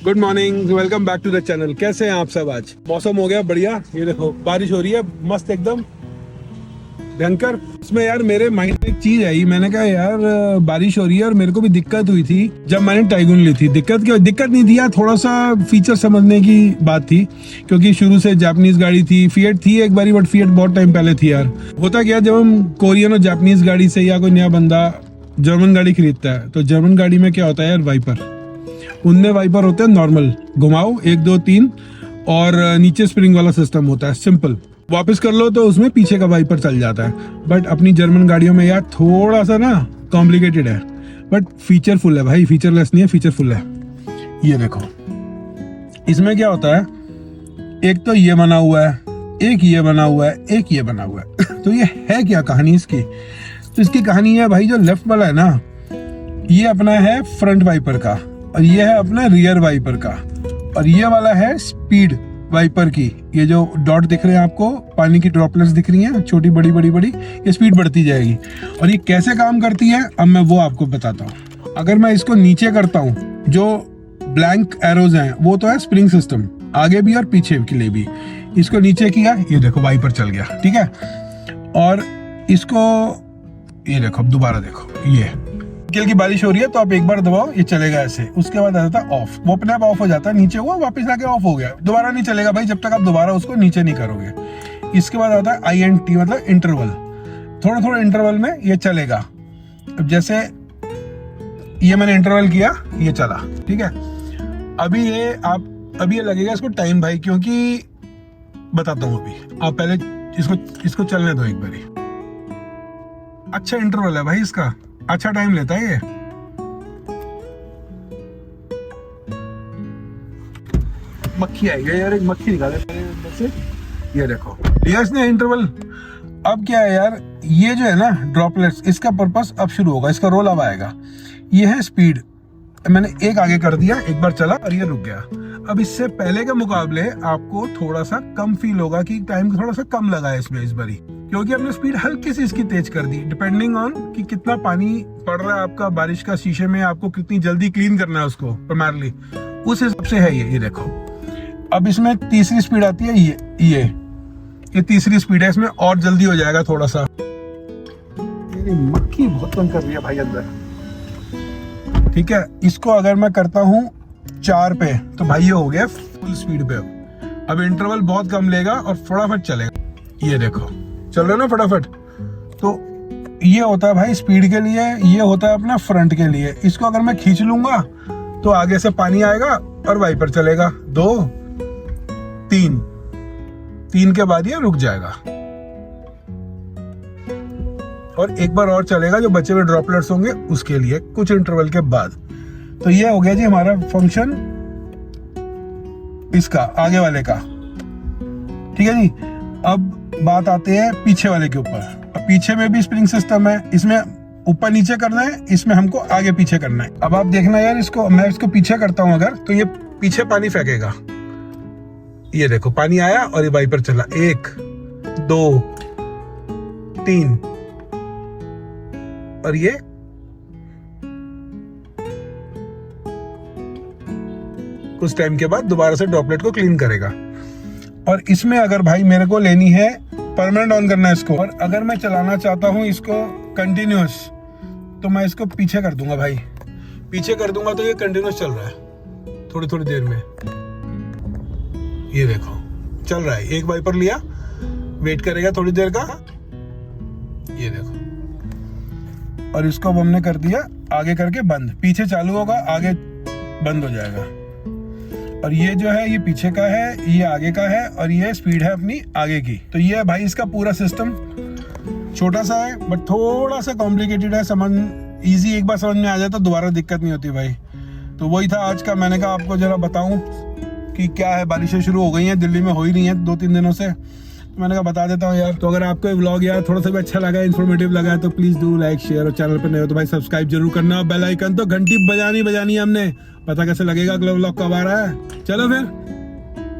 Good morning, welcome back to the channel. कैसे हैं आप सब? आज मौसम हो गया बढ़िया, ये देखो बारिश हो रही है मस्त एकदम भयंकर। इसमें यार मेरे माइंड में एक चीज आई, मैंने कहा यार बारिश हो रही है और मेरे को भी दिक्कत हुई थी जब मैंने टाइगुन ली थी। दिक्कत नहीं थी यार, थोड़ा सा फीचर समझने की बात थी, क्योंकि शुरू से जापानीज गाड़ी थी। फिएट थी एक बारी, बट फिएट बहुत टाइम पहले थी यार। होता क्या, जब हम कोरियन और जापानीज गाड़ी से या कोई नया बंदा जर्मन गाड़ी खरीदता है तो जर्मन गाड़ी में क्या होता है यार, वाइपर। उनमें वाइपर होते हैं नॉर्मल, घुमाओ 1 2 3 और नीचे स्प्रिंग वाला सिस्टम होता है, सिंपल। वापस कर लो तो उसमें पीछे का वाइपर चल जाता है। बट अपनी जर्मन गाड़ियों में यार थोड़ा सा ना कॉम्प्लिकेटेड है, बट फीचरफुल है भाई, फीचरलेस नहीं है, फीचरफुल है। ये देखो इसमें क्या होता है, एक तो ये बना हुआ है, एक ये बना हुआ है, एक ये बना हुआ है। तो ये है क्या कहानी इसकी? तो इसकी कहानी है भाई, जो लेफ्ट वाला है ना, ये अपना है फ्रंट वाइपर का, और ये है अपना रियर वाइपर का, और ये वाला है स्पीड वाइपर की। ये जो डॉट दिख रहे हैं आपको, पानी की ड्रॉपलेट्स दिख रही हैं, छोटी बड़ी बड़ी बड़ी, ये स्पीड बढ़ती जाएगी। और ये कैसे काम करती है अब मैं वो आपको बताता हूँ। अगर मैं इसको नीचे करता हूँ, जो ब्लैंक एरोज हैं वो तो है स्प्रिंग सिस्टम, आगे भी और पीछे के लिए भी। इसको नीचे किया, ये देखो वाइपर चल गया, ठीक है। और इसको ये देखो, अब दोबारा देखो, ये हल्की की बारिश हो रही है तो आप एक बार दबाओ, ये चलेगा ऐसे। उसके बाद आ जाता है ऑफ, वो अपने आप ऑफ हो जाता है, नीचे हुआ वापस आके ऑफ हो गया, दोबारा नहीं चलेगा भाई जब तक आप दोबारा उसको नीचे नहीं करोगे। इसके बाद आता है INT, मतलब इंटरवल, थोड़ा थोड़ा इंटरवल में ये चलेगा। अब जैसे ये मैंने इंटरवल किया, ये चला, ठीक है। अभी ये लगेगा इसको टाइम भाई, क्योंकि बताता हूँ अभी, आप पहले इसको चलने दो एक बारी। अच्छा इंटरवल है भाई इसका, अच्छा टाइम लेता है ये। मक्खी आई है यार, एक मक्खी निकाले मेरे अंदर से। ये देखो लिया इसने इंटरवल। अब क्या है यार, ये जो है ना ड्रॉपलेट्स, इसका पर्पस अब शुरू होगा, इसका रोल अब आएगा। ये है स्पीड, मैंने एक आगे कर दिया, एक बार चला और ये रुक गया। अब इससे पहले के मुकाबले आपको थोड़ा सा कम फील होगा कि टाइम थोड़ा सा कम लगा है इसमें इस बारी, क्योंकि हमने स्पीड हल्की सी इसकी तेज कर दी, डिपेंडिंग ऑन कि कितना पानी पड़ रहा है आपका बारिश का शीशे में, आपको कितनी जल्दी क्लीन करना है उसको प्राइमरली, उस हिसाब से है ये देखो। अब इसमें तीसरी स्पीड आती है, ये तीसरी स्पीड है, इसमें और जल्दी हो जाएगा थोड़ा सा। मेरी मक्खी बहुत तंग कर रही है भाई अंदर, ठीक है। इसको अगर मैं करता हूँ 4 पे तो भाई ये हो गया फुल स्पीड पे। अब इंटरवल बहुत कम लेगा और फटाफट चलेगा, ये देखो चल रहा है ना फटाफट। तो ये होता है भाई स्पीड के लिए, ये होता है अपना फ्रंट के लिए। इसको अगर मैं खींच लूंगा तो आगे से पानी आएगा और वाइपर चलेगा, 2 3 के बाद ये रुक जाएगा और एक बार और चलेगा, जो बचे हुए ड्रॉपलेट्स होंगे उसके लिए कुछ इंटरवल के बाद। तो ये हो गया जी हमारा फंक्शन इसका, आगे वाले का, ठीक है जी। अब बात आते हैं पीछे वाले के ऊपर। अब पीछे में भी स्प्रिंग सिस्टम है, इसमें ऊपर नीचे करना है, इसमें हमको आगे पीछे करना है। अब आप देखना यार, इसको मैं इसको पीछे करता हूं अगर, तो ये पीछे पानी फेंकेगा। ये देखो पानी आया और ये वाइपर चला, 1 2 3, और ये कुछ टाइम के बाद दोबारा से ड्रॉपलेट को क्लीन करेगा। और इसमें अगर भाई मेरे को लेनी है परमानेंट ऑन करना है इसको, और अगर मैं चलाना चाहता हूं इसको कंटिन्यूअस, तो मैं इसको पीछे कर दूंगा भाई, पीछे कर दूंगा तो ये कंटिन्यूअस चल रहा है थोड़ी थोड़ी देर में। ये देखो चल रहा है, एक वाइपर लिया, वेट करेगा थोड़ी देर का, ये देखो। और इसको अब हमने कर दिया आगे करके बंद, पीछे चालू होगा, आगे बंद हो जाएगा। और ये जो है ये पीछे का है, ये आगे का है, और ये स्पीड है अपनी आगे की। तो ये भाई इसका पूरा सिस्टम छोटा सा है, बट थोड़ा सा कॉम्प्लिकेटेड है। इजी एक बार समझ में आ जाए तो दोबारा दिक्कत नहीं होती भाई। तो वही था आज का, मैंने कहा आपको जरा बताऊं कि क्या है। बारिशें शुरू हो गई हैं, दिल्ली में हो ही रही हैं 2-3 दिनों से, तो मैंने कहा बता देता हूँ यार। तो अगर आपको ये व्लॉग यार थोड़ा सा भी अच्छा लगा, इन्फॉर्मेटिव लगा है, तो प्लीज डू लाइक शेयर, और चैनल पर नए हो तो भाई सब्सक्राइब जरूर करना। बेल आइकन तो घंटी बजानी है हमने, पता कैसे लगेगा अगला व्लॉग कब आ रहा है। चलो फिर,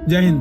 जय हिंद।